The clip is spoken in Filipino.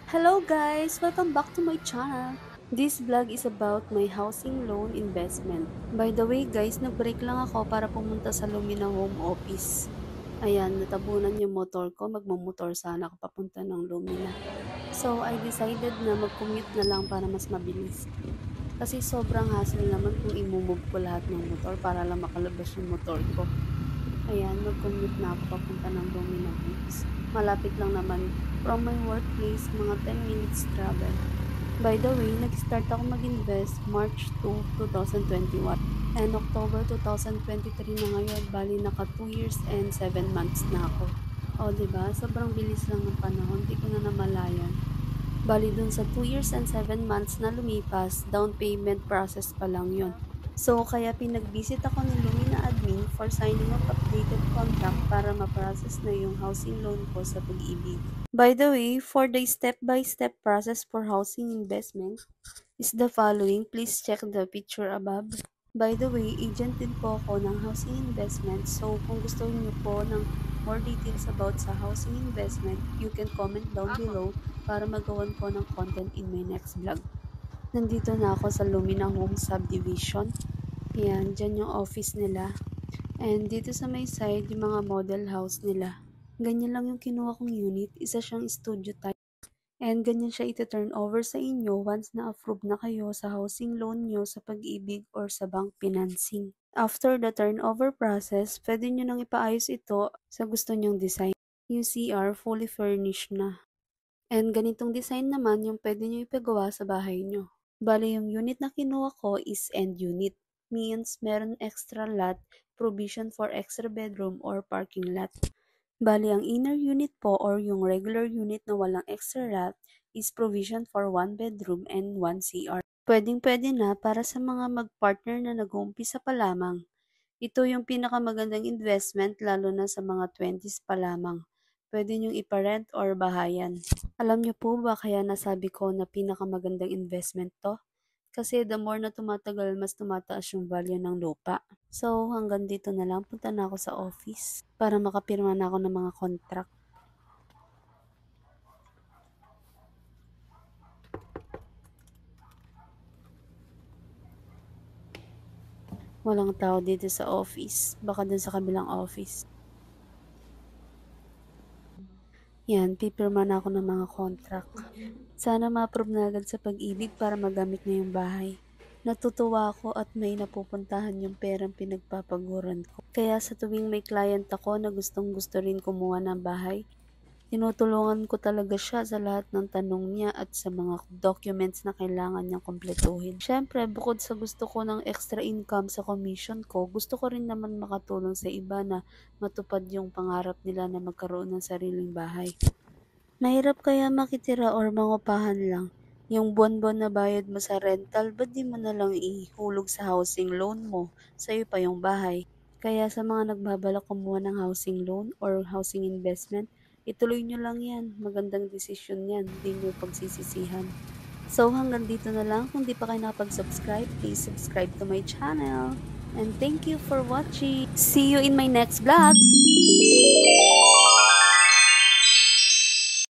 Hello guys! Welcome back to my channel. This vlog is about my housing loan investment. By the way guys, nag-break lang ako para pumunta sa Lumina Home Office. Ayan, natabunan yung motor ko. Magmamotor sana ako papunta ng Lumina. So, I decided na mag-commute na lang para mas mabilis. Kasi sobrang hassle naman kung i-move ko lahat ng motor para lang makalabas yung motor ko. Ayan, mag-commute na ako papunta ng Lumina Homes. Malapit lang naman from my workplace, mga 10 minutes travel. By the way, nag-start ako mag-invest March 2, 2021 and October 2023 na ngayon, bali naka 2 years and 7 months na ako. O, diba? Sobrang bilis lang ng panahon, di ko na namalayan. Bali dun sa 2 years and 7 months na lumipas, down payment process pa lang yon. So, kaya pinag-visit ako ni Lumina Admin for signing of updated contract para ma-process na yung housing loan ko sa Pag-ibig. By the way, for the step-by-step process for housing investment is the following. Please check the picture above. By the way, agent din po ako ng housing investment. So, kung gusto niyo po ng more details about sa housing investment, you can comment down below para magawan ko ng content in my next vlog. Nandito na ako sa Lumina Home Subdivision. Ayan, dyan yung office nila. And dito sa may side, yung mga model house nila. Ganyan lang yung kinuha kong unit. Isa siyang studio type. And ganyan siya iti-turn over sa inyo once na-approve na kayo sa housing loan nyo sa Pag-ibig or sa bank financing. After the turnover process, pwede nyo nang ipaayos ito sa gusto nyong design. Yung CR fully furnished na. And ganitong design naman yung pwede nyo ipagawa sa bahay nyo. Bale, yung unit na kinuha ko is end unit. Means meron extra lot, provision for extra bedroom or parking lot. Bale, ang inner unit po or yung regular unit na walang extra lot is provision for 1 bedroom and 1 CR. Pwedeng-pwede na para sa mga mag-partner na nag-uumpisa pa lamang. Ito yung pinakamagandang investment lalo na sa mga 20s pa lamang. Pwede nyong iparent or bahayan. Alam niyo po ba kaya nasabi ko na pinakamagandang investment to? Kasi the more na tumatagal, mas tumataas yung value ng lupa. So, hanggang dito na lang. Punta na ako sa office para makapirma na ako ng mga contract. Walang tao dito sa office. Baka dun sa kabilang office. Yan, pipirma na ako ng mga contract. Sana ma-approve na agad sa Pag-ibig para magamit na yung bahay. Natutuwa ako at may napupuntahan yung perang pinagpapaguran ko. Kaya sa tuwing may client ako na gustong gusto rin kumuha ng bahay, tinutulungan ko talaga siya sa lahat ng tanong niya at sa mga documents na kailangan niyang kumpletuhin. Siyempre, bukod sa gusto ko ng extra income sa commission ko, gusto ko rin naman makatulong sa iba na matupad yung pangarap nila na magkaroon ng sariling bahay. Mahirap kaya makitira or mangupahan lang. Yung buwan-buwan na bayad mo sa rental, ba't di mo na lang ihulog sa housing loan mo? Sa'yo pa yung bahay. Kaya sa mga nagbabalak kumuha ng housing loan or housing investment, ituloy nyo lang yan. Magandang desisyon yan. Hindi nyo pagsisisihan. So hanggang dito na lang. Kung di pa kayo nakapag-subscribe, please subscribe to my channel. And thank you for watching. See you in my next vlog.